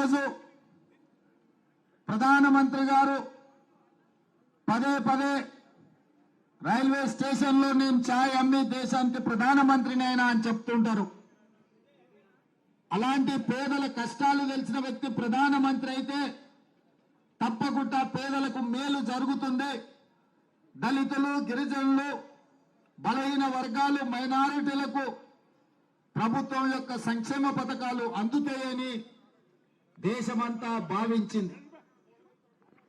ఈరోజు ప్రధానమంత్రి గారు పదే పదే రైల్వే స్టేషన్లో నేను ఛాయ్ అమ్మి దేశానికి ప్రధానమంత్రినైనా అని చెప్తుంటారు. అలాంటి పేదల కష్టాలు తెలిసిన వ్యక్తి ప్రధానమంత్రి అయితే తప్పకుండా పేదలకు మేలు జరుగుతుంది. దళితులు, గిరిజనులు, బలహీన వర్గాలు, మైనారిటీలకు ప్రభుత్వం యొక్క సంక్షేమ పథకాలు అందుతాయని దేశమంతా భావించింది.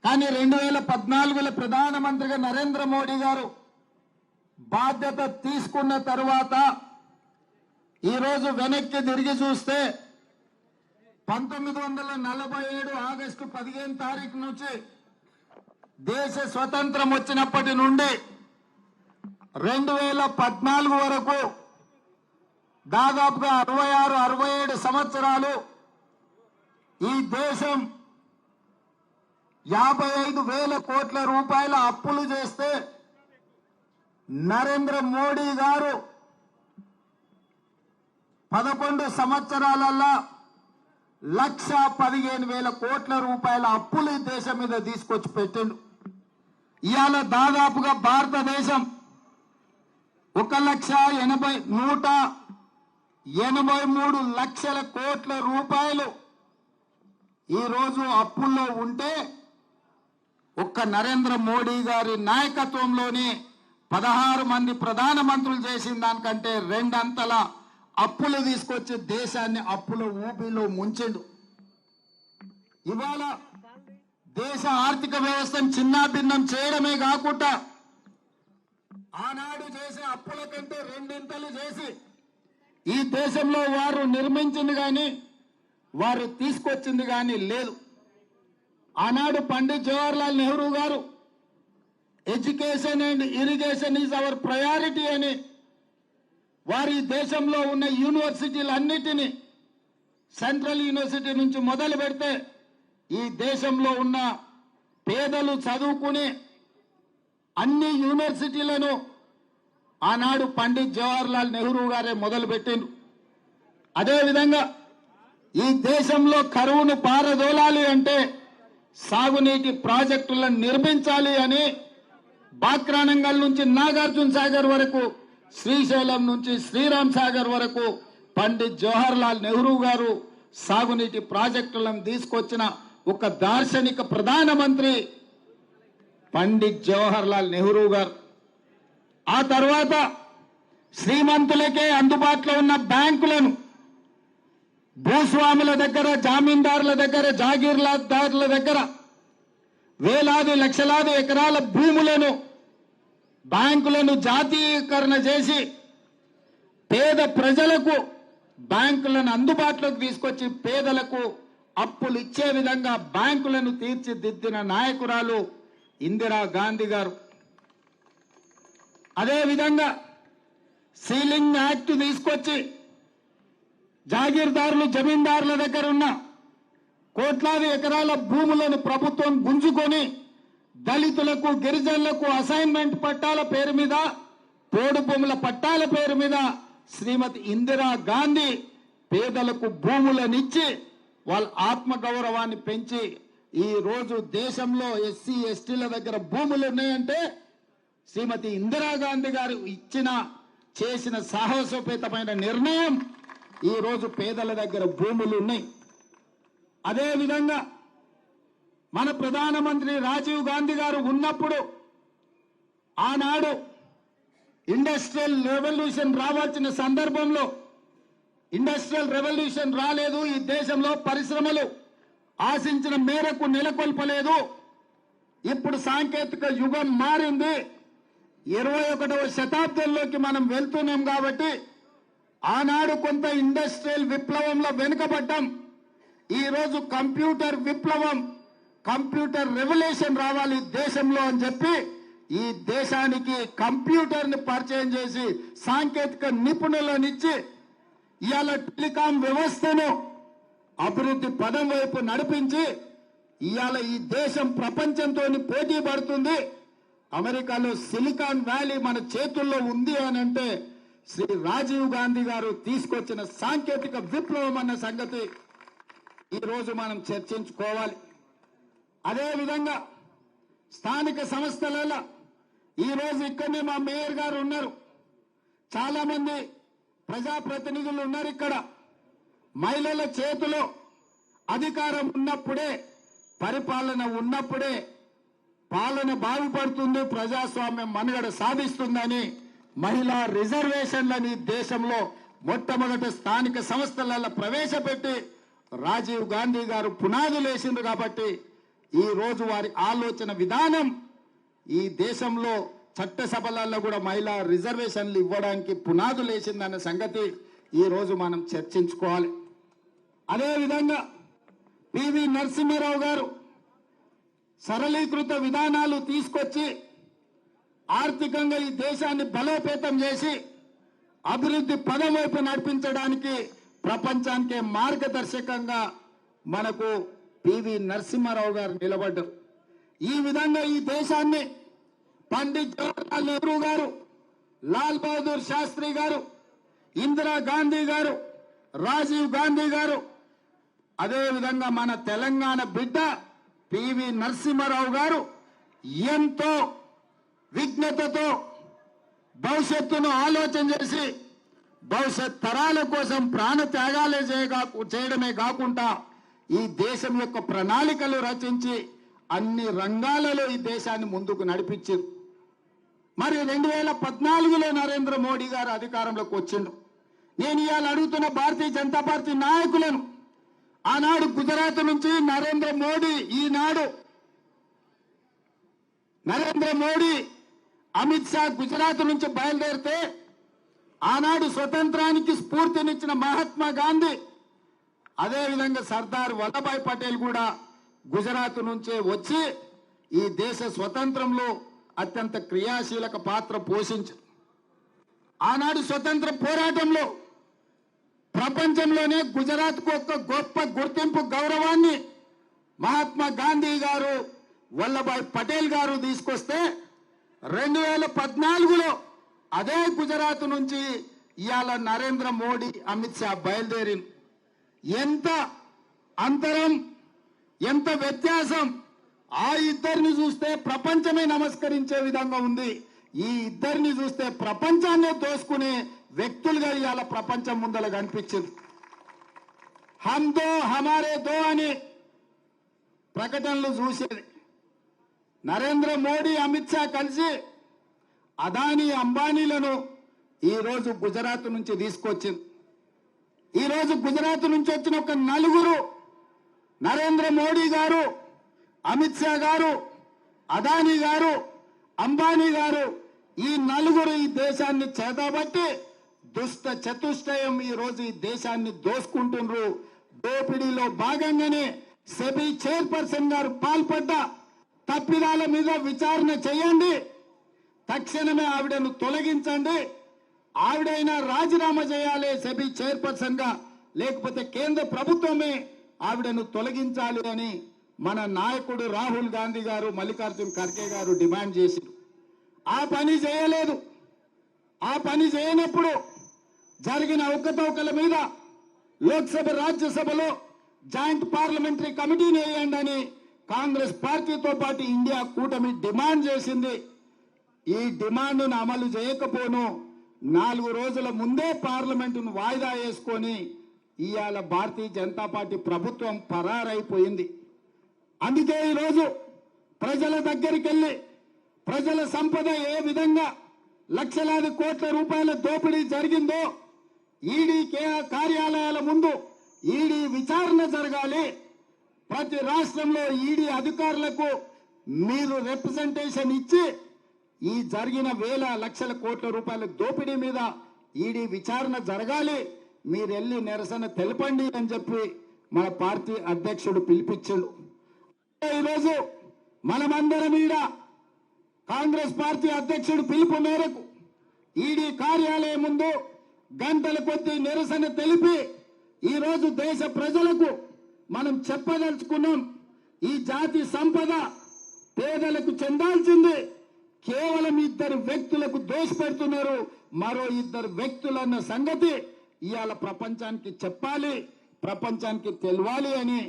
కానీ 2014లో ప్రధానమంత్రిగా నరేంద్ర మోడీ గారు బాధ్యత తీసుకున్న తరువాత ఈరోజు వెనక్కి తిరిగి చూస్తే 1947 ఆగస్టు 15 తారీఖు నుంచి దేశ స్వతంత్రం వచ్చినప్పటి నుండి 2014 వరకు దాదాపుగా 66-67 సంవత్సరాలు ఈ దేశం 55,000 కోట్ల రూపాయల అప్పులు చేస్తే నరేంద్ర మోడీ గారు 11 సంవత్సరాలలో 1,15,000 కోట్ల రూపాయల అప్పులు ఈ దేశం మీద తీసుకొచ్చి పెట్టిండు. ఇవాళ దాదాపుగా భారతదేశం 1,83 లక్షల కోట్ల రూపాయలు ఈరోజు అప్పుల్లో ఉంటే ఒక్క నరేంద్ర మోడీ గారి నాయకత్వంలోనే 16 మంది ప్రధానమంత్రులు చేసిన దానికంటే 2 అంతల అప్పులు తీసుకొచ్చి దేశాన్ని అప్పుల ఊబిలో ముంచెండు. ఇవాళ దేశ ఆర్థిక వ్యవస్థను చిన్నాభిన్నం చేయడమే కాకుండా ఆనాడు చేసే అప్పుల కంటే 2 ఇంతలు చేసి ఈ దేశంలో వారు నిర్మించింది కానీ వారు తీసుకొచ్చింది కానీ లేదు. ఆనాడు పండిత్ జవహర్లాల్ నెహ్రూ గారు education and irrigation is our priority అని వారి దేశంలో ఉన్న యూనివర్సిటీలన్నిటినీ సెంట్రల్ యూనివర్సిటీ నుంచి మొదలు పెడితే ఈ దేశంలో ఉన్న పేదలు చదువుకునే అన్ని యూనివర్సిటీలను ఆనాడు పండిత్ జవహర్లాల్ నెహ్రూ గారే మొదలుపెట్టిండ్రు. అదేవిధంగా ఈ దేశంలో కరువును పారదోలాలి అంటే సాగునీటి ప్రాజెక్టులను నిర్మించాలి అని బాక్రానంగల్ నుంచి నాగార్జున సాగర్ వరకు, శ్రీశైలం నుంచి శ్రీరామ్ సాగర్ వరకు పండిత్ జవహర్లాల్ నెహ్రూ గారు సాగునీటి ప్రాజెక్టులను తీసుకొచ్చిన ఒక దార్శనిక ప్రధానమంత్రి పండిత్ జవహర్లాల్ నెహ్రూ గారు. ఆ తర్వాత శ్రీమంతులకే అందుబాటులో ఉన్న బ్యాంకులను భూస్వాముల దగ్గర, జామీందారుల దగ్గర, జాగీర్దారుల దగ్గర వేలాది లక్షలాది ఎకరాల భూములను బ్యాంకులను జాతీయకరణ చేసి పేద ప్రజలకు బ్యాంకులను అందుబాటులోకి తీసుకొచ్చి పేదలకు అప్పులు ఇచ్చే విధంగా బ్యాంకులను తీర్చిదిద్దిన నాయకురాలు ఇందిరా గాంధీ గారు. అదేవిధంగా సీలింగ్ యాక్ట్ తీసుకొచ్చి జాగీర్దారులు, జమీందారుల దగ్గర ఉన్న కోట్లాది ఎకరాల భూములను ప్రభుత్వం గుంజుకొని దళితులకు, గిరిజనులకు అసైన్మెంట్ పట్టాల పేరు మీద, పోడు భూముల పట్టాల పేరు మీద శ్రీమతి ఇందిరా గాంధీ పేదలకు భూములనిచ్చి వాళ్ళ ఆత్మగౌరవాన్ని పెంచి ఈ రోజు దేశంలో ఎస్సీ ఎస్టీల దగ్గర భూములు ఉన్నాయంటే శ్రీమతి ఇందిరాగాంధీ గారు చేసిన సాహసోపేతమైన నిర్ణయం. ఈ రోజు పేదల దగ్గర భూములు ఉన్నాయి. అదేవిధంగా మన ప్రధానమంత్రి రాజీవ్ గాంధీ గారు ఉన్నప్పుడు ఆనాడు ఇండస్ట్రియల్ రెవల్యూషన్ రావాల్సిన సందర్భంలో ఇండస్ట్రియల్ రెవల్యూషన్ రాలేదు. ఈ దేశంలో పరిశ్రమలు ఆశించిన మేరకు నెలకొల్పలేదు. ఇప్పుడు సాంకేతిక యుగం మారింది. 21వ శతాబ్దంలోకి మనం వెళ్తున్నాం కాబట్టి ఆనాడు కొంత ఇండస్ట్రియల్ విప్లవంలో వెనుకబడ్డాం. ఈ రోజు కంప్యూటర్ విప్లవం, కంప్యూటర్ రెవల్యూషన్ రావాలి దేశంలో అని చెప్పి ఈ దేశానికి కంప్యూటర్ ని పరిచయం చేసి సాంకేతిక నిపుణులనిచ్చి ఇవాళ టెలికాం వ్యవస్థను అభివృద్ధి పదం వైపు నడిపించి ఇవాళ ఈ దేశం ప్రపంచంతో పోటీ పడుతుంది. అమెరికాలో సిలికాన్ వ్యాలీ మన చేతుల్లో ఉంది అని అంటే శ్రీ రాజీవ్ గాంధీ గారు తీసుకొచ్చిన సాంకేతిక విప్లవం అన్న సంగతి ఈరోజు మనం చర్చించుకోవాలి. అదేవిధంగా స్థానిక సంస్థలలో ఈరోజు ఇక్కడనే మా మేయర్ గారు ఉన్నారు, చాలా మంది ప్రజాప్రతినిధులు ఉన్నారు. ఇక్కడ మహిళల చేతిలో అధికారం ఉన్నప్పుడే, పరిపాలన ఉన్నప్పుడే పాలన బాగుపడుతుంది, ప్రజాస్వామ్యం మనుగడ సాధిస్తుందని మహిళా రిజర్వేషన్లని దేశంలో మొట్టమొదటి స్థానిక సంస్థలలో ప్రవేశపెట్టి రాజీవ్ గాంధీ గారు పునాదులు వేసిండ్రు. కాబట్టి ఈ రోజు వారి ఆలోచన విధానం ఈ దేశంలో చట్టసభలలో కూడా మహిళా రిజర్వేషన్లు ఇవ్వడానికి పునాదులు వేసిందన్న సంగతి ఈ రోజు మనం చర్చించుకోవాలి. అదేవిధంగా పివి నరసింహారావు గారు సరళీకృత విధానాలు తీసుకొచ్చి ఆర్థికంగా ఈ దేశాన్ని బలోపేతం చేసి అభివృద్ధి పదం వైపు నడిపించడానికి ప్రపంచానికే మార్గదర్శకంగా మనకు పివి నరసింహారావు గారు నిలబడ్డారు. ఈ విధంగా ఈ దేశాన్ని పండిత్ జవహర్లాల్ నెహ్రూ గారు, లాల్ బహదూర్ శాస్త్రి గారు, ఇందిరా గాంధీ గారు, రాజీవ్ గాంధీ గారు, అదేవిధంగా మన తెలంగాణ బిడ్డ పివి నరసింహారావు గారు ఎంతో విజ్ఞతతో భవిష్యత్తును ఆలోచన చేసి భవిష్యత్ తరాల కోసం ప్రాణ త్యాగాలే చేయడమే కాకుండా ఈ దేశం యొక్క ప్రణాళికలు రచించి అన్ని రంగాలలో ఈ దేశాన్ని ముందుకు నడిపించారు. మరి 2014లో నరేంద్ర మోడీ గారు అధికారంలోకి వచ్చిండు. నేను ఇవాళ అడుగుతున్న భారతీయ జనతా పార్టీ నాయకులను, ఆనాడు గుజరాత్ నుంచి నరేంద్ర మోడీ, ఈనాడు నరేంద్ర మోడీ, అమిత్ షా గుజరాత్ నుంచి బయలుదేరితే ఆనాడు స్వతంత్రానికి స్ఫూర్తినిచ్చిన మహాత్మా గాంధీ, అదేవిధంగా సర్దార్ వల్లభాయ్ పటేల్ కూడా గుజరాత్ నుంచే వచ్చి ఈ దేశ స్వతంత్రంలో అత్యంత క్రియాశీలక పాత్ర పోషించారు. ఆనాడు స్వతంత్ర పోరాటంలో ప్రపంచంలోనే గుజరాత్కు ఒక గొప్ప గుర్తింపు గౌరవాన్ని మహాత్మా గాంధీ గారు, వల్లభాయ్ పటేల్ గారు తీసుకొస్తే 2014లో అదే గుజరాత్ నుంచి ఇవాళ నరేంద్ర మోడీ, అమిత్ షా బయలుదేరింది. ఎంత అంతరం, ఎంత వ్యత్యాసం! ఆ ఇద్దరిని చూస్తే ప్రపంచమే నమస్కరించే విధంగా ఉంది. ఈ ఇద్దరిని చూస్తే ప్రపంచాన్నే దోసుకునే వ్యక్తులుగా ఇవాళ ప్రపంచం ముందర కనిపించింది. హమ్ దో హమారే దో అని ప్రకటనలు చూసేది. నరేంద్ర మోడీ, అమిత్ షా కలిసి అదానీ, అంబానీలను ఈరోజు గుజరాత్ నుంచి తీసుకొచ్చింది. ఈరోజు గుజరాత్ నుంచి వచ్చిన ఒక నలుగురు, నరేంద్ర మోడీ గారు, అమిత్ షా గారు, అదానీ గారు, అంబానీ గారు, ఈ నలుగురు ఈ దేశాన్ని చేతబట్టి దుష్ట చతుష్టయం ఈరోజు ఈ దేశాన్ని దోసుకుంటున్నారు. దోపిడీలో భాగంగానే సెబీ చైర్పర్సన్ గారు పాల్పడ్డ తప్పిదాల మీద విచారణ చేయండి, తక్షణమే ఆవిడను తొలగించండి, ఆవిడైనా రాజీనామా చేయాలి సెబీ చైర్పర్సన్ గా, లేకపోతే కేంద్ర ప్రభుత్వమే ఆవిడను తొలగించాలి అని మన నాయకుడు రాహుల్ గాంధీ గారు, మల్లికార్జున్ ఖర్గే గారు డిమాండ్ చేశారు. ఆ పని చేయలేదు. ఆ పని చేయనప్పుడు జరిగిన అవకతవకల మీద లోక్సభ, రాజ్యసభలో జాయింట్ పార్లమెంటరీ కమిటీని వేయండి అని కాంగ్రెస్ పార్టీతో పాటు ఇండియా కూటమి డిమాండ్ చేసింది. ఈ డిమాండ్ను అమలు చేయకపోను 4 రోజుల ముందే పార్లమెంటును వాయిదా వేసుకొని ఇవాళ భారతీయ జనతా పార్టీ ప్రభుత్వం పరారైపోయింది. అందుకే ఈరోజు ప్రజల దగ్గరికి వెళ్ళి ప్రజల సంపద ఏ విధంగా లక్షలాది కోట్ల రూపాయల దోపిడీ జరిగిందో ఈడీ కార్యాలయాల ముందు ఈడీ విచారణ జరగాలి. ప్రతి రాష్ట్రంలో ఈడీ అధికారులకు మీరు రిప్రజెంటేషన్ ఇచ్చి ఈ జరిగిన వేల లక్షల కోట్ల రూపాయల దోపిడీ మీద ఈడీ విచారణ జరగాలి, మీరు వెళ్ళి నిరసన తెలపండి అని చెప్పి మన పార్టీ అధ్యక్షుడు పిలిపించాడు. ఈరోజు మనమందరం ఈడ కాంగ్రెస్ పార్టీ అధ్యక్షుడు పిలుపు మేరకు ఈడీ కార్యాలయం ముందు గంటల కొద్దీ నిరసన తెలిపి ఈరోజు దేశ ప్రజలకు మనం చెప్పదలుచుకున్నాం, ఈ జాతి సంపద పేదలకు చెందాల్సింది కేవలం 2 వ్యక్తులకు దోషపెడుతున్నారు. మరో 2 వ్యక్తులన్న సంగతి ఇవాళ ప్రపంచానికి చెప్పాలి. ప్రపంచానికి తెలవాలి అని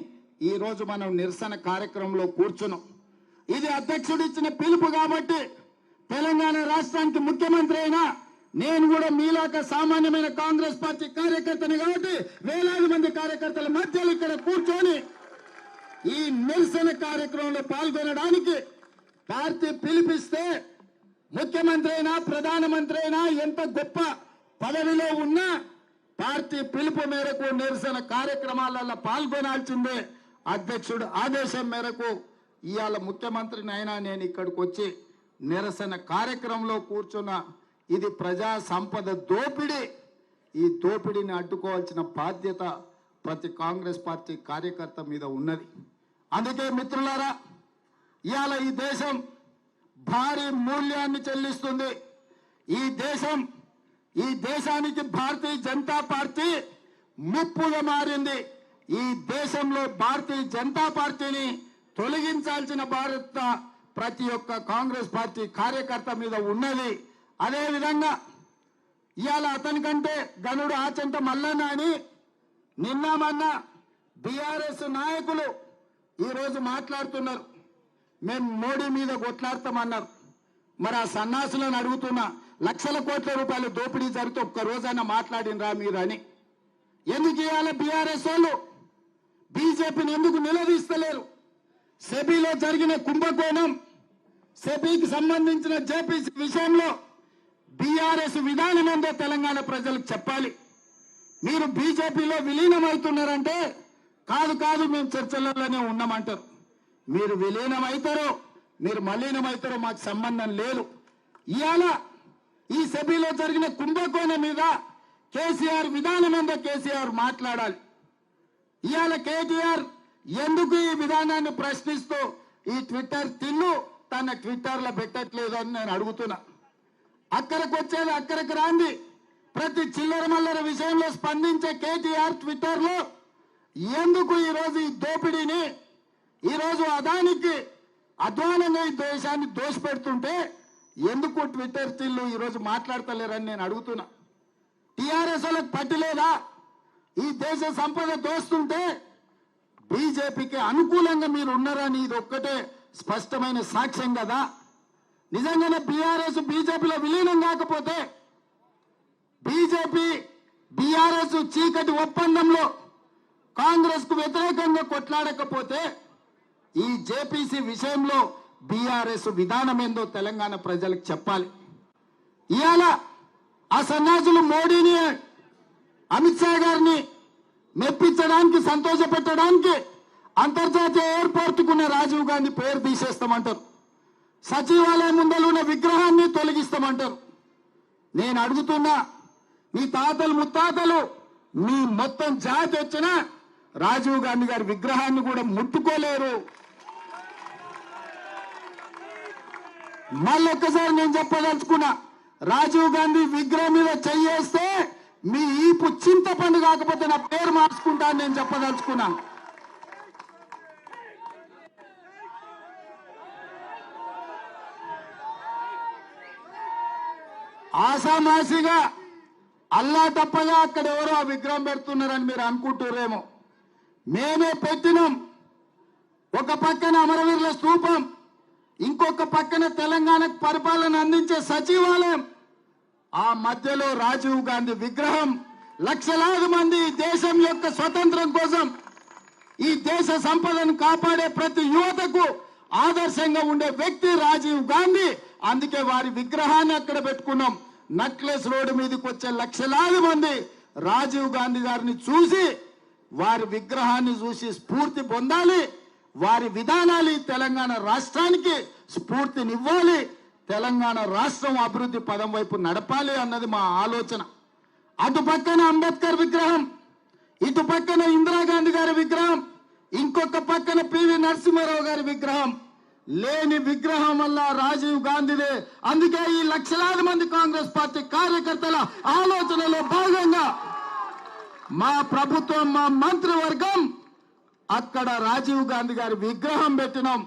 ఈ రోజు మనం నిరసన కార్యక్రమంలో కూర్చున్నాం. ఇది అధ్యక్షుడు ఇచ్చిన పిలుపు కాబట్టి తెలంగాణ రాష్ట్రానికి ముఖ్యమంత్రి అయినా నేను కూడా మీలాక సామాన్యమైన కాంగ్రెస్ పార్టీ కార్యకర్తని కాబట్టి వేలాది మంది కార్యకర్తల మధ్యలో ఇక్కడ కూర్చొని ఈ నిరసన కార్యక్రమంలో పాల్గొనడానికి పార్టీ పిలిపిస్తే ముఖ్యమంత్రి అయినా ప్రధానమంత్రి అయినా ఎంత గొప్ప పదవిలో ఉన్నా పార్టీ పిలుపు మేరకు నిరసన కార్యక్రమాలలో పాల్గొనాల్సిందే. అధ్యక్షుడు ఆదేశం మేరకు ఇవాళ ముఖ్యమంత్రిని అయినా నేను ఇక్కడికి వచ్చి నిరసన కార్యక్రమంలో కూర్చున్నా. ఇది ప్రజా సంపద దోపిడీ. ఈ దోపిడీని అడ్డుకోవాల్సిన బాధ్యత ప్రతి కాంగ్రెస్ పార్టీ కార్యకర్త మీద ఉన్నది. అందుకే మిత్రులారా, ఇవాళ ఈ దేశం భారీ మూల్యాన్ని చెల్లిస్తుంది. ఈ దేశానికి భారతీయ జనతా పార్టీ ముప్పుగా మారింది. ఈ దేశంలో భారతీయ జనతా పార్టీని తొలగించాల్సిన బాధ్యత ప్రతి ఒక్క కాంగ్రెస్ పార్టీ కార్యకర్త మీద ఉన్నది. అదేవిధంగా ఇవాళ అతనికంటే గనుడు ఆచంట మల్లన్న అని నిన్న మొన్న బీఆర్ఎస్ నాయకులు ఈరోజు మాట్లాడుతున్నారు. మేము మోడీ మీద కొట్లాడతామన్నారు. మరి ఆ సన్నాసులను అడుగుతున్నా, లక్షల కోట్ల రూపాయలు దోపిడీ జరిగితే ఒక్క రోజైనా మాట్లాడినరా మీరు అని. ఎందుకు ఇవాళ బీఆర్ఎస్ వాళ్ళు బీజేపీని ఎందుకు నిలదీస్తలేరు? సెబీలో జరిగిన కుంభకోణం, సెబీకి సంబంధించిన జేపీసీ విషయంలో బీఆర్ఎస్ విధానం ఏందో తెలంగాణ ప్రజలకు చెప్పాలి. మీరు బీజేపీలో విలీనమవుతున్నారంటే కాదు మేము చర్చలలోనే ఉన్నామంటారు. మీరు విలీనమవుతారో మీరు మలీనమవుతారో మాకు సంబంధం లేదు. ఇవాళ ఈ సెబీలో జరిగిన కుంభకోణం మీద కేసీఆర్ విధానం ఏందో కేసీఆర్ మాట్లాడాలి. ఇవాళ కేటీఆర్ ఎందుకు ఈ విధానాన్ని ప్రశ్నిస్తూ ఈ ట్విట్టర్ తిన్ను తన ట్విట్టర్లో పెట్టట్లేదు అని నేను అడుగుతున్నా. అక్కడికి వచ్చేది అక్కడికి రాంది. ప్రతి చిల్లర మల్లర విషయంలో స్పందించే కేటీఆర్ ట్విట్టర్లో ఎందుకు ఈరోజు ఈ దోపిడీని, ఈరోజు అదానికి అధ్వానంగా ఈ దేశాన్ని దోషపెడుతుంటే ఎందుకు ట్విట్టర్ తిల్లు ఈరోజు మాట్లాడతలేరని నేను అడుగుతున్నా. టీఆర్ఎస్ వాళ్ళకి పట్టిలేదా? ఈ దేశ సంపద దోస్తుంటే బీజేపీకి అనుకూలంగా మీరు ఉన్నారని ఇది ఒక్కటే స్పష్టమైన సాక్ష్యం కదా. నిజంగానే బీఆర్ఎస్ బీజేపీలో విలీనం కాకపోతే, బీఆర్ఎస్ చీకటి ఒప్పందంలో కాంగ్రెస్ కు వ్యతిరేకంగా కొట్లాడకపోతే ఈ జేపీసీ విషయంలో బీఆర్ఎస్ విధానం ఏందో తెలంగాణ ప్రజలకు చెప్పాలి. ఇవాళ ఆ సన్యాసులు మోడీని అమిత్ షా గారిని మెప్పించడానికి సంతోషపెట్టడానికి అంతర్జాతీయ ఎయిర్పోర్టుకున్న రాజీవ్ గాంధీ పేరు తీసేస్తామంటారు. సచివాలయం ముందర ఉన్న విగ్రహాన్ని తొలగిస్తామంటారు. నేను అడుగుతున్నా, మీ తాతలు ముత్తాతలు మీ మొత్తం జాతి వచ్చిన రాజీవ్ గాంధీ గారి విగ్రహాన్ని కూడా ముట్టుకోలేరు. మళ్ళొక్కసారి నేను చెప్పదలుచుకున్నా, రాజీవ్ గాంధీ విగ్రహం మీద చెయ్యేస్తే మీ ఈపు చింతపండు కాకపోతే నా పేరు మార్చుకుంటా అని నేను చెప్పదలుచుకున్నాను. ఆసామాసిగా అల్లా తప్పగా అక్కడ ఎవరో ఆ విగ్రహం పెడుతున్నారని మీరు అనుకుంటున్నారేమో. మేమే పెట్టినాం. ఒక పక్కన అమరవీరుల స్తూపం, ఇంకొక పక్కన తెలంగాణకు పరిపాలన అందించే సచివాలయం, ఆ మధ్యలో రాజీవ్ గాంధీ విగ్రహం. లక్షలాది మంది దేశం యొక్క స్వతంత్రం కోసం, ఈ దేశ సంపదను కాపాడే ప్రతి యువతకు ఆదర్శంగా ఉండే వ్యక్తి రాజీవ్ గాంధీ. అందుకే వారి విగ్రహాన్ని అక్కడ పెట్టుకున్నాం. నక్లెస్ రోడ్డు మీదకి వచ్చే లక్షలాది మంది రాజీవ్ గాంధీ గారిని చూసి, వారి విగ్రహాన్ని చూసి స్ఫూర్తి పొందాలి. వారి విధానాలు తెలంగాణ రాష్ట్రానికి స్ఫూర్తినివ్వాలి. తెలంగాణ రాష్ట్రం అభివృద్ధి పదం వైపు నడపాలి అన్నది మా ఆలోచన. అటు పక్కన అంబేద్కర్ విగ్రహం, ఇటు పక్కన ఇందిరాగాంధీ గారి విగ్రహం, ఇంకొక పక్కన పివి నరసింహారావు గారి విగ్రహం. లేని విగ్రహం వల్ల రాజీవ్ గాంధీదే. అందుకే ఈ లక్షలాది మంది కాంగ్రెస్ పార్టీ కార్యకర్తల ఆలోచనలో భాగంగా మా ప్రభుత్వం, మా మంత్రివర్గం అక్కడ రాజీవ్ గాంధీ గారి విగ్రహం పెట్టినాం.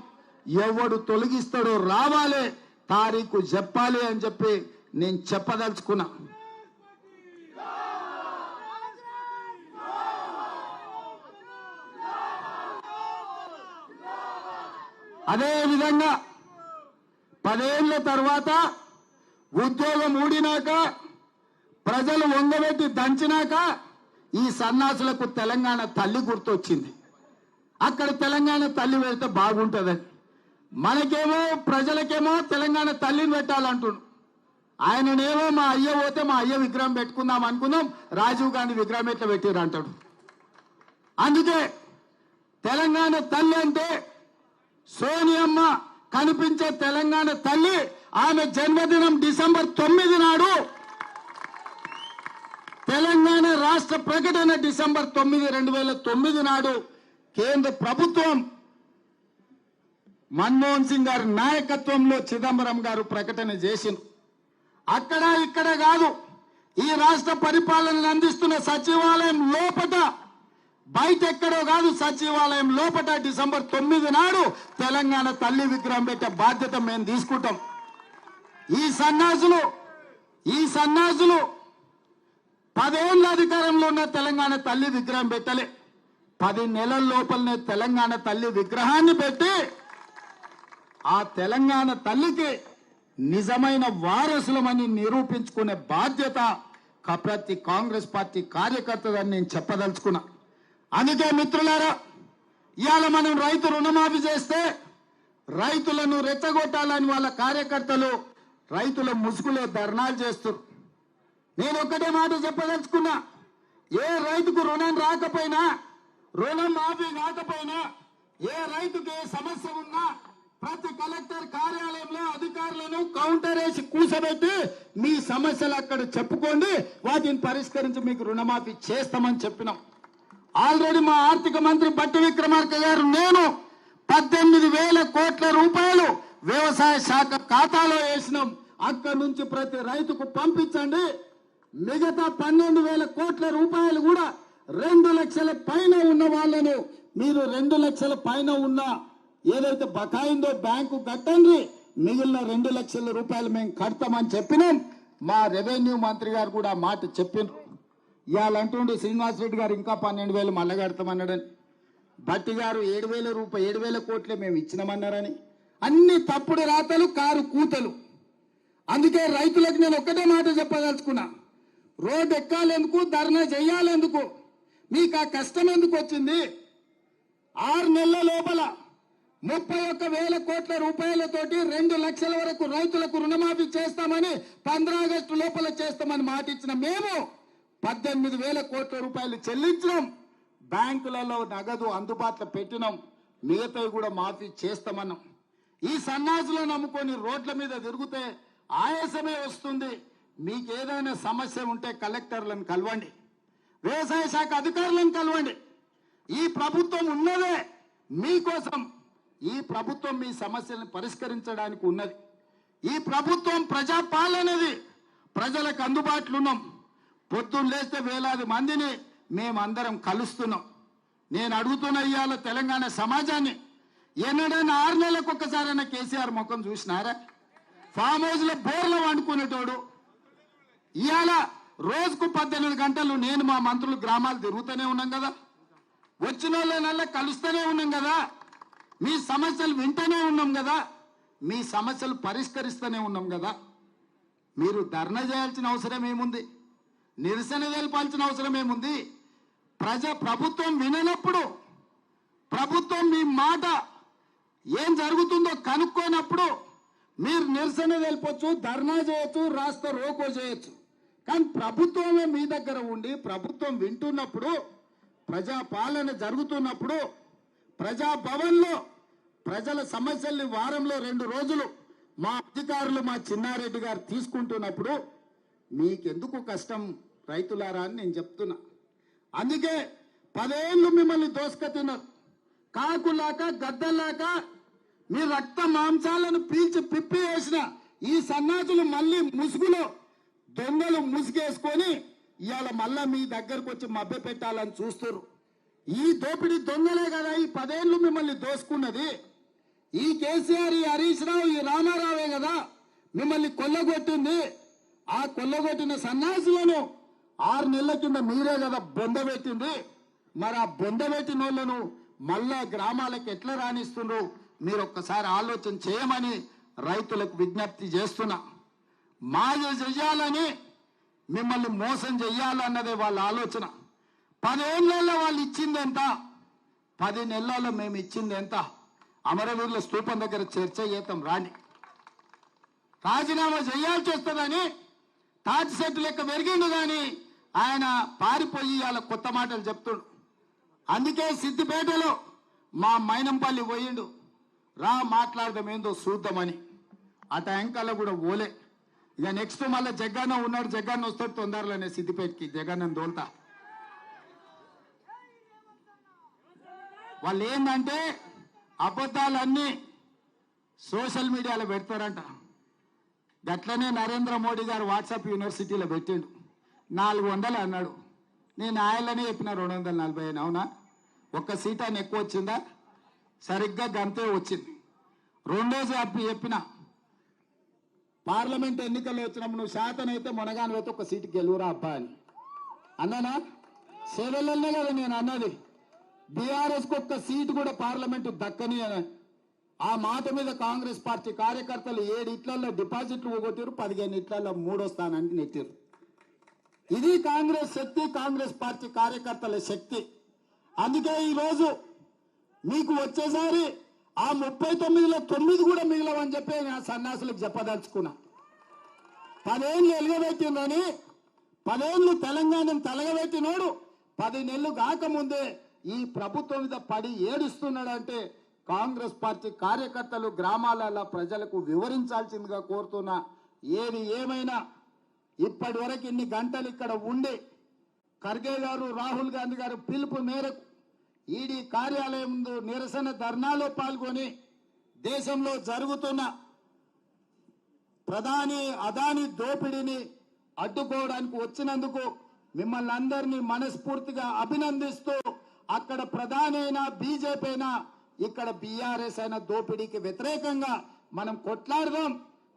ఎవడు తొలగిస్తాడో రావాలి, తారీఖు చెప్పాలి అని చెప్పి నేను చెప్పదలుచుకున్నా. అదే విధంగా 10 ఏళ్ల తర్వాత ఉద్యోగం ఊడినాక ప్రజలు వంగబెట్టి దంచినాక ఈ సన్నాసులకు తెలంగాణ తల్లి గుర్తొచ్చింది. అక్కడ తెలంగాణ తల్లి పెడితే బాగుంటుందని, మనకేమో ప్రజలకేమో తెలంగాణ తల్లిని పెట్టాలంటున్నాడు. ఆయననేమో మా అయ్య పోతే మా అయ్య విగ్రహం పెట్టుకుందాం అనుకున్నాం, రాజీవ్ గాంధీ విగ్రహం ఎట్లా పెట్టారు అంటాడు. అందుకే తెలంగాణ తల్లి అంటే సోనియమ్మ కనిపించే తెలంగాణ తల్లి. ఆమె జన్మదినం డిసెంబర్ 9 నాడు, తెలంగాణ రాష్ట్ర ప్రకటన డిసెంబర్ 9, 2009 నాడు కేంద్ర ప్రభుత్వం మన్మోహన్ సింగ్ గారి నాయకత్వంలో చిదంబరం గారు ప్రకటన చేసింది. అక్కడ ఇక్కడ కాదు, ఈ రాష్ట్ర పరిపాలనను అందిస్తున్న సచివాలయం లోపట, బయట ఎక్కడో కాదు, సచివాలయం లోపట డిసెంబర్ 9 నాడు తెలంగాణ తల్లి విగ్రహం పెట్టే బాధ్యత మేము తీసుకుంటాం. ఈ సన్నాసులు 10 ఏళ్ళ అధికారంలో ఉన్న తెలంగాణ తల్లి విగ్రహం పెట్టలే. 10 నెలల లోపలనే తెలంగాణ తల్లి విగ్రహాన్ని పెట్టి ఆ తెలంగాణ తల్లికి నిజమైన వారసులమని నిరూపించుకునే బాధ్యత ప్రతి కాంగ్రెస్ పార్టీ కార్యకర్తదని నేను చెప్పదలుచుకున్నా. అందుకే మిత్రులారా, ఇవాళ మనం రైతు రుణమాఫీ చేస్తే రైతులను రెచ్చగొట్టాలని వాళ్ళ కార్యకర్తలు రైతుల ముసుగులో ధర్నాలు చేస్తారు. నేను ఒక్కటే మాట చెప్పదలుచుకున్నా, ఏ రైతుకు రుణం రాకపోయినా, రుణం మాఫీ కాకపోయినా, ఏ రైతుకు ఏ సమస్య ఉన్నా ప్రతి కలెక్టర్ కార్యాలయంలో అధికారులను కౌంటర్ వేసి కూర్చోబెట్టి మీ సమస్యలు అక్కడ చెప్పుకోండి, వాటిని పరిష్కరించి మీకు రుణమాఫీ చేస్తామని చెప్పినాం. ఆల్రెడీ మా ఆర్థిక మంత్రి బట్టి విక్రమార్క గారు నేను 18,000 కోట్ల రూపాయలు వ్యవసాయ శాఖ ఖాతాలో వేసినాం. అక్కడి నుంచి ప్రతి రైతుకు పంపించండి. మిగతా 12,000 కోట్ల రూపాయలు కూడా 2 లక్షల పైన ఉన్న వాళ్ళను మీరు 2 లక్షల పైన ఉన్న ఏదైతే బకాయిందో బ్యాంకు కట్టండి, మిగిలిన 2 లక్షల రూపాయలు మేము కడతామని చెప్పినాం. మా రెవెన్యూ మంత్రి గారు కూడా ఆ మాట చెప్పినారు. ఇవాళ అంటుండే శ్రీనివాస్ రెడ్డి గారు ఇంకా 12,000 మళ్ళా కడతామన్నాడని, భట్టి గారు 7,000 కోట్లే మేము ఇచ్చినామన్నారని. అన్ని తప్పుడు రాతలు, కారు కూతలు. అందుకే రైతులకు నేను ఒక్కటే మాట చెప్పదలుచుకున్నా, రోడ్డు ఎక్కాలెందుకు, ధర్నా చెయ్యాలెందుకు, మీకు ఆ కష్టం ఎందుకు వచ్చింది? 6 నెలల లోపల 31,000 కోట్ల రూపాయలతోటి 2 లక్షల వరకు రైతులకు రుణమాఫీ చేస్తామని 15 ఆగస్టు లోపల చేస్తామని మాట ఇచ్చిన మేము 18,000 కోట్ల రూపాయలు చెల్లించినాం. బ్యాంకులలో నగదు అందుబాటులో పెట్టినాం. మిగతావి కూడా మాఫీ చేస్తామన్నాం. ఈ సన్నాసులను నమ్ముకొని రోడ్ల మీద తిరిగితే ఆయాసమే వస్తుంది. మీకు ఏదైనా సమస్య ఉంటే కలెక్టర్లను కలవండి, వ్యవసాయ శాఖ అధికారులను కలవండి. ఈ ప్రభుత్వం ఉన్నదే మీకోసం. ఈ ప్రభుత్వం మీ సమస్యలను పరిష్కరించడానికి ఉన్నది. ఈ ప్రభుత్వం ప్రజాపాలనది, ప్రజలకు అందుబాటులో ఉన్నాం. పొద్దున్న లేస్తే వేలాది మందిని మేమందరం కలుస్తున్నాం. నేను అడుగుతున్న ఇవాళ తెలంగాణ సమాజాన్ని, ఎన్నడైనా 6 నెలలకు ఒక్కసారైనా కేసీఆర్ ముఖం చూసినారా? ఫామ్ హౌస్ లో బోర్లో వండుకునేటోడు ఇవాళ రోజుకు 18 గంటలు నేను మా మంత్రులు గ్రామాలు తిరుగుతూనే ఉన్నాం కదా, వచ్చిన వాళ్ళనల్లా కలుస్తూనే ఉన్నాం కదా, మీ సమస్యలు వింటూనే ఉన్నాం కదా, మీ సమస్యలు పరిష్కరిస్తూనే ఉన్నాం కదా. మీరు ధర్నా చేయాల్సిన అవసరం ఏముంది? నిరసన తెలపాల్సిన అవసరం ఏముంది? ప్రభుత్వం విననప్పుడు, ప్రభుత్వం మీ మాట ఏం జరుగుతుందో కనుక్కోనప్పుడు మీరు నిరసన తెలపొచ్చు, ధర్నా చేయొచ్చు, రాస్తా రోకో చేయొచ్చు. కానీ ప్రభుత్వమే మీ దగ్గర ఉండి ప్రభుత్వం వింటున్నప్పుడు, ప్రజాపాలన జరుగుతున్నప్పుడు, ప్రజాభవన్లో ప్రజల సమస్యల్ని వారంలో 2 రోజులు మా అధికారులు, మా చిన్నారెడ్డి గారు తీసుకుంటున్నప్పుడు మీకెందుకు కష్టం రైతులారా అని నేను చెప్తున్నా. అందుకే 10 ఏళ్ళు మిమ్మల్ని దోసుక తిన్నారు. కాకులాక గద్దలాక మీ రక్త మాంసాలను పీల్చి పిప్పి వేసిన ఈ సన్నాసులు మళ్ళీ ముసుగులో దొంగలు ముసుగేసుకొని ఇవాళ మళ్ళా మీ దగ్గరకు వచ్చి మభ్య పెట్టాలని చూస్తారు. ఈ దోపిడీ దొంగలే కదా ఈ 10 ఏళ్ళు మిమ్మల్ని దోసుకున్నది. ఈ కేసీఆర్, ఈ హరీష్ రావు, ఈ రామారావే కదా మిమ్మల్ని కొల్లగొట్టింది. ఆ కొల్లగొట్టిన సన్నాసులను 6 నెలల కింద మీరే కదా బొందబెట్టింది. మరి ఆ బొందబెట్టిన వాళ్ళను మళ్ళా గ్రామాలకు ఎట్లా రాణిస్తుండ్రు, మీరు ఒక్కసారి ఆలోచన చేయమని రైతులకు విజ్ఞప్తి చేస్తున్నా. మాయ చెయ్యాలని, మిమ్మల్ని మోసం చెయ్యాలన్నదే వాళ్ళ ఆలోచన. 10 ఏళ్లలో వాళ్ళు ఇచ్చింది ఎంత, 10 నెలల్లో మేము ఇచ్చింది ఎంత? అమరవీరుల స్తూపం దగ్గర చర్చ చేద్దాం రాని. రాజీనామా చేయాల్సి వస్తుందని తాటి సెట్టు లెక్క పెరిగిండు కానీ ఆయన పారిపోయి ఇవాళ కొత్త మాటలు చెప్తుండు. అందుకే సిద్దిపేటలో మా మైనంపల్లి పోయిండు, రా మాట్లాడదాం ఏందో చూద్దామని. అట అంకల్లో కూడా పోలే. ఇక నెక్స్ట్ మళ్ళీ జగన్న ఉన్నాడు, జగన్న వస్తాడు తొందరలోనే సిద్దిపేటకి, జగన్న దోల్తా. వాళ్ళు ఏంటంటే అబద్ధాలన్నీ సోషల్ మీడియాలో పెడతారంట. గట్లనే నరేంద్ర మోడీ గారు వాట్సాప్ యూనివర్సిటీలో పెట్టిండు. 400 అన్నాడు. నేను ఆయననే చెప్పిన 240 అవునా? ఒక్క సీట్ అని ఎక్కువ వచ్చిందా? సరిగ్గా గంతే వచ్చింది. రెండోది చెప్పిన పార్లమెంట్ ఎన్నికల్లో వచ్చినప్పుడు నువ్వు శాతనైతే మొనగానైతే ఒక సీటు గెలువురా అబ్బా అని అన్నానా? సేవలనే కదా నేను అన్నది. బీఆర్ఎస్కి ఒక్క సీటు కూడా పార్లమెంటు దక్కని అని. ఆ మాట మీద కాంగ్రెస్ పార్టీ కార్యకర్తలు 7 ఇట్లలో డిపాజిట్లు పోగొట్టారు, 15 ఇట్లలో 3వ స్థానానికి నెట్టారు. ఇది కాంగ్రెస్ శక్తి, కాంగ్రెస్ పార్టీ కార్యకర్తల శక్తి. అందుకే ఈరోజు మీకు వచ్చేసారి ఆ 39లో 9 కూడా మిగిలవని చెప్పి నా సన్నాసులకు చెప్పదలుచుకున్నా. 10 ఏళ్ళు ఎలుగబెట్టిందని, 10 ఏళ్ళు తెలంగాణను తలగబెట్టినోడు 10 నెలలు కాకముందే ఈ ప్రభుత్వం మీద పడి ఏడుస్తున్నాడంటే కాంగ్రెస్ పార్టీ కార్యకర్తలు గ్రామాలలో ప్రజలకు వివరించాల్సిందిగా కోరుతున్నా. ఏది ఏమైనా ఇప్పటి వరకు ఇన్ని గంటలు ఇక్కడ ఉండి ఖర్గే గారు, రాహుల్ గాంధీ గారు పిలుపు మేరకు ఈడీ కార్యాలయం ముందు నిరసన ధర్నాలో పాల్గొని దేశంలో జరుగుతున్న ప్రధాని అదాని దోపిడీని అడ్డుకోవడానికి వచ్చినందుకు మిమ్మల్ని అందరినీ మనస్ఫూర్తిగా అభినందిస్తూ, అక్కడ ప్రధాని అయినా బీజేపీ అయినా ఇక్కడ బీఆర్ఎస్ అయినా దోపిడీకి వ్యతిరేకంగా మనం కొట్లాడదాం.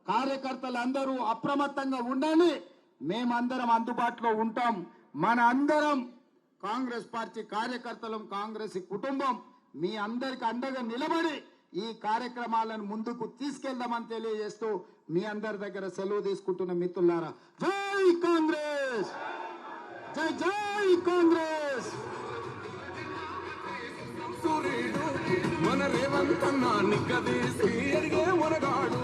కార్యకర్తలందరూ అప్రమత్తంగా ఉండండి. మేమందరం అందుబాటులో ఉంటాం. మన అందరం కాంగ్రెస్ పార్టీ కార్యకర్తలం, కాంగ్రెస్ కుటుంబం మీ అందరికి అండగా నిలబడి ఈ కార్యక్రమాలను ముందుకు తీసుకెళ్దామని తెలియజేస్తూ మీ అందరి దగ్గర సెలవు తీసుకుంటున్న మిత్రులారా, జై కాంగ్రెస్, జై జై కాంగ్రెస్. మన రేవంతన్నా నిగ్గదీసి అడిగే మనగాడు